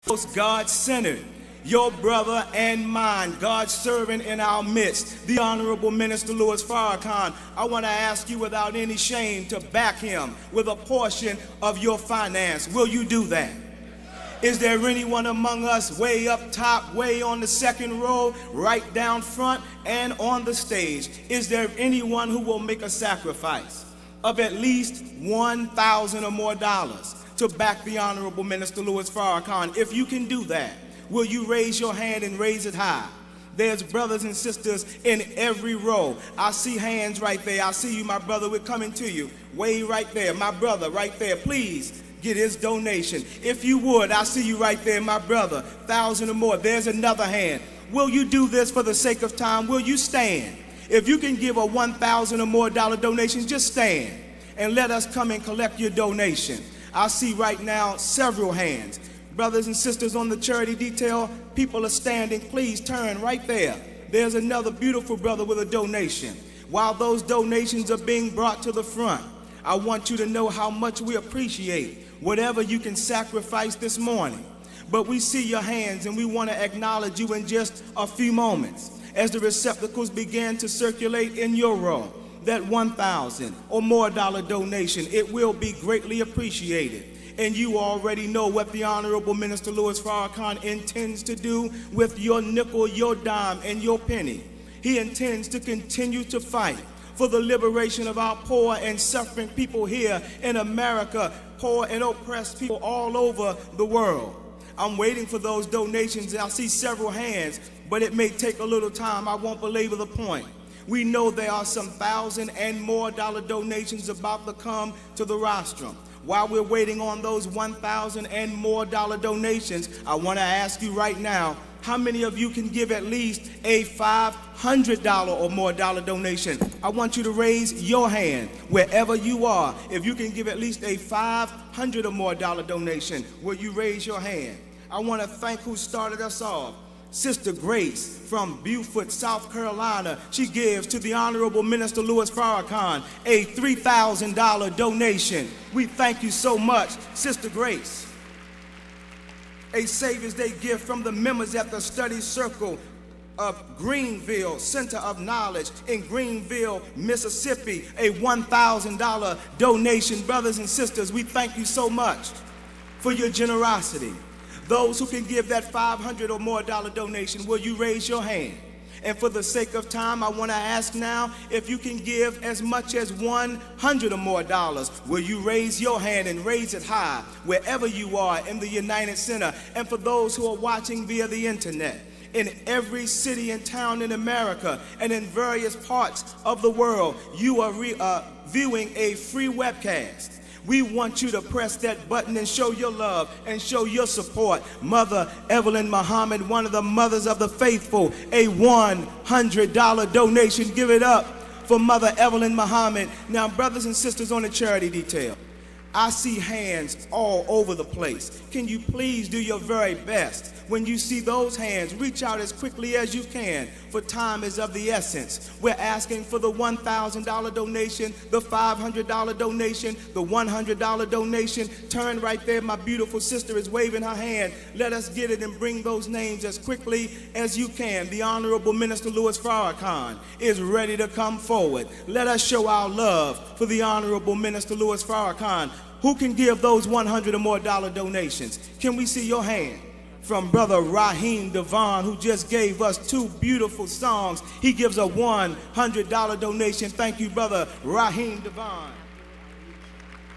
God-centered, your brother and mine, God's servant in our midst, the Honorable Minister Louis Farrakhan. I want to ask you without any shame to back him with a portion of your finance. Will you do that? Is there anyone among us way up top, way on the second row, right down front, and on the stage? Is there anyone who will make a sacrifice of at least $1,000 or more to back the Honorable Minister Louis Farrakhan? If you can do that, will you raise your hand and raise it high? There's brothers and sisters in every row. I see hands right there. I see you, my brother. We're coming to you. Way right there. My brother right there. Please get his donation. If you would, I see you right there, my brother. 1,000 or more. There's another hand. Will you do this for the sake of time? Will you stand? If you can give a $1,000 or more donation, just stand and let us come and collect your donation. I see right now several hands. Brothers and sisters on the charity detail, people are standing. Please turn right there. There's another beautiful brother with a donation. While those donations are being brought to the front, I want you to know how much we appreciate whatever you can sacrifice this morning. But we see your hands and we want to acknowledge you in just a few moments. As the receptacles begin to circulate in your row, that $1,000 or more donation, it will be greatly appreciated. And you already know what the Honorable Minister Louis Farrakhan intends to do with your nickel, your dime, and your penny. He intends to continue to fight for the liberation of our poor and suffering people here in America, poor and oppressed people all over the world. I'm waiting for those donations. I see several hands, but it may take a little time. I won't belabor the point. We know there are some $1,000 and more donations about to come to the rostrum. While we're waiting on those $1,000 and more donations, I want to ask you right now, how many of you can give at least a $500 or more donation? I want you to raise your hand wherever you are. If you can give at least a $500 or more donation, will you raise your hand? I want to thank who started us off. Sister Grace from Beaufort, South Carolina. She gives to the Honorable Minister Louis Farrakhan a $3,000 donation. We thank you so much, Sister Grace. A Saviours Day gift from the members at the Study Circle of Greenville Center of Knowledge in Greenville, Mississippi. A $1,000 donation. Brothers and sisters, we thank you so much for your generosity. Those who can give that $500 or more donation, will you raise your hand? And for the sake of time, I want to ask now, if you can give as much as $100 or more, will you raise your hand and raise it high wherever you are in the United Center? And for those who are watching via the internet, in every city and town in America and in various parts of the world, you are viewing a free webcast. We want you to press that button and show your love and show your support. Mother Evelyn Muhammad, one of the mothers of the faithful, a $100 donation. Give it up for Mother Evelyn Muhammad. Now, brothers and sisters on the charity detail, I see hands all over the place. Can you please do your very best? When you see those hands, reach out as quickly as you can, for time is of the essence. We're asking for the $1,000 donation, the $500 donation, the $100 donation. Turn right there. My beautiful sister is waving her hand. Let us get it and bring those names as quickly as you can. The Honorable Minister Louis Farrakhan is ready to come forward. Let us show our love for the Honorable Minister Louis Farrakhan. Who can give those $100 or more donations? Can we see your hand? From Brother Raheem Devon, who just gave us 2 beautiful songs. He gives a $100 donation. Thank you, Brother Raheem Devon.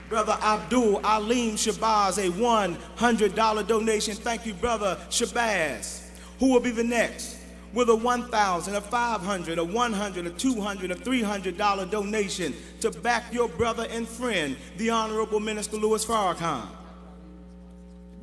Brother Abdul Alim Shabazz, a $100 donation. Thank you, Brother Shabazz. Who will be the next? With a $1,000, a $500, a $100, a $200, a $300 donation to back your brother and friend, the Honorable Minister Louis Farrakhan.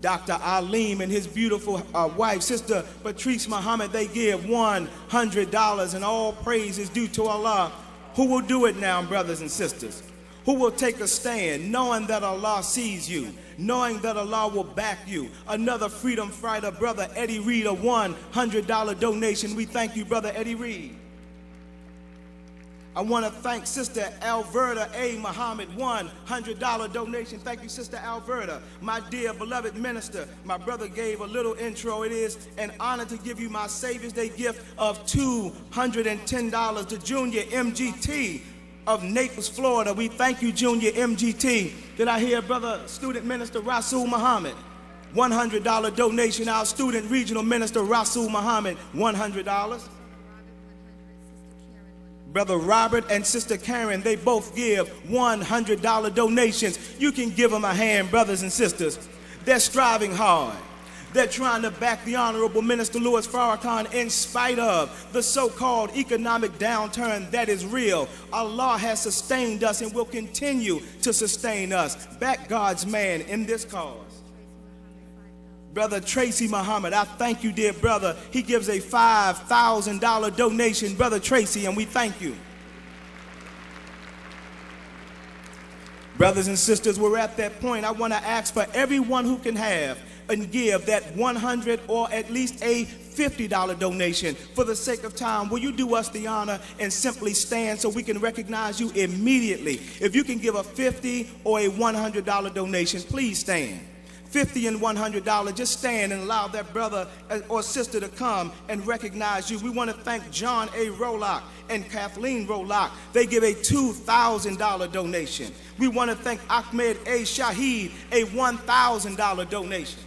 Dr. Alim and his beautiful wife, Sister Patrice Muhammad, they give $100, and all praise is due to Allah. Who will do it now, brothers and sisters? Who will take a stand, knowing that Allah sees you, knowing that Allah will back you? Another freedom fighter, Brother Eddie Reed, a $100 donation. We thank you, Brother Eddie Reed. I want to thank Sister Alberta A. Muhammad, $100 donation. Thank you, Sister Alberta. My dear beloved minister, my brother gave a little intro. It is an honor to give you my Saviours Day gift of $210 to Junior MGT of Naples, Florida. We thank you, Junior MGT. Did I hear brother student minister Rasul Muhammad? $100 donation. Our student regional minister Rasul Muhammad, $100. Brother Robert and Sister Karen, they both give $100 donations. You can give them a hand, brothers and sisters. They're striving hard. They're trying to back the Honorable Minister Louis Farrakhan in spite of the so-called economic downturn that is real. Allah has sustained us and will continue to sustain us. Back God's man in this cause. Brother Tracy Muhammad, I thank you, dear brother. He gives a $5,000 donation, Brother Tracy, and we thank you. Brothers and sisters, we're at that point. I want to ask for everyone who can have and give that $100 or at least a $50 donation. For the sake of time, will you do us the honor and simply stand so we can recognize you immediately? If you can give a $50 or a $100 donation, please stand. $50 and $100, just stand and allow that brother or sister to come and recognize you. We want to thank John A. Rolock and Kathleen Rolock. They give a $2,000 donation. We want to thank Ahmed A. Shahid, a $1,000 donation.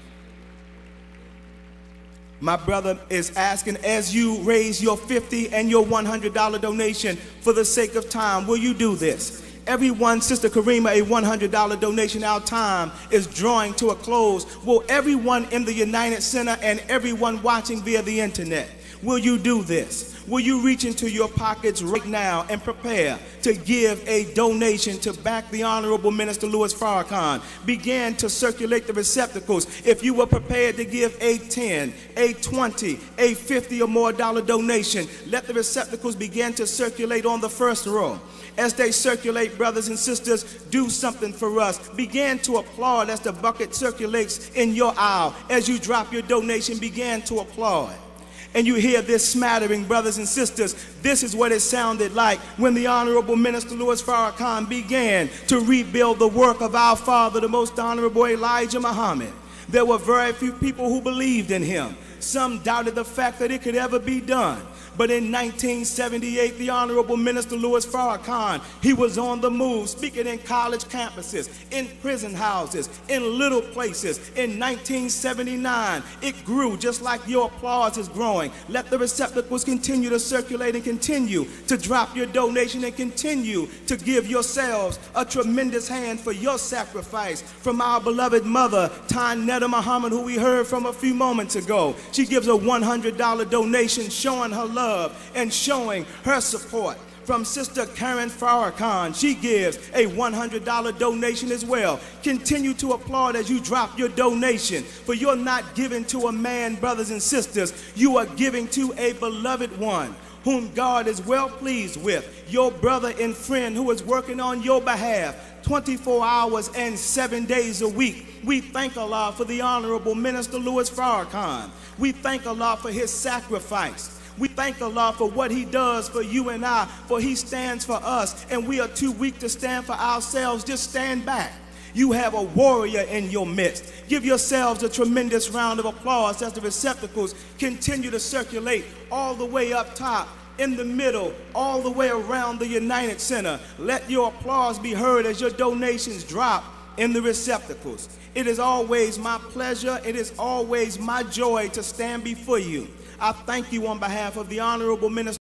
My brother is asking, as you raise your $50 and your $100 donation, for the sake of time, will you do this? Everyone, Sister Karima, a $100 donation. Our time is drawing to a close. Will everyone in the United Center and everyone watching via the internet, will you do this? Will you reach into your pockets right now and prepare to give a donation to back the Honorable Minister Louis Farrakhan? Begin to circulate the receptacles. If you were prepared to give a $10, a $20, a $50 or more donation, let the receptacles begin to circulate on the first row. As they circulate, brothers and sisters, do something for us. Begin to applaud as the bucket circulates in your aisle. As you drop your donation, begin to applaud. And you hear this smattering, brothers and sisters. This is what it sounded like when the Honorable Minister Louis Farrakhan began to rebuild the work of our father, the Most Honorable Elijah Muhammad. There were very few people who believed in him. Some doubted the fact that it could ever be done. But in 1978, the Honorable Minister Louis Farrakhan, he was on the move, speaking in college campuses, in prison houses, in little places. In 1979, it grew just like your applause is growing. Let the receptacles continue to circulate and continue to drop your donation and continue to give yourselves a tremendous hand for your sacrifice. From our beloved mother, Tanetta Muhammad, who we heard from a few moments ago. She gives a $100 donation showing her love and showing her support. From Sister Karen Farrakhan, she gives a $100 donation as well. Continue to applaud as you drop your donation, for you're not giving to a man, brothers and sisters. You are giving to a beloved one whom God is well pleased with, your brother and friend who is working on your behalf 24 hours and 7 days a week. We thank Allah for the Honorable Minister Louis Farrakhan. We thank Allah for his sacrifice. We thank Allah for what he does for you and I, for he stands for us, and we are too weak to stand for ourselves. Just stand back. You have a warrior in your midst. Give yourselves a tremendous round of applause as the receptacles continue to circulate all the way up top, in the middle, all the way around the United Center. Let your applause be heard as your donations drop in the receptacles. It is always my pleasure, it is always my joy to stand before you. I thank you on behalf of the Honorable Minister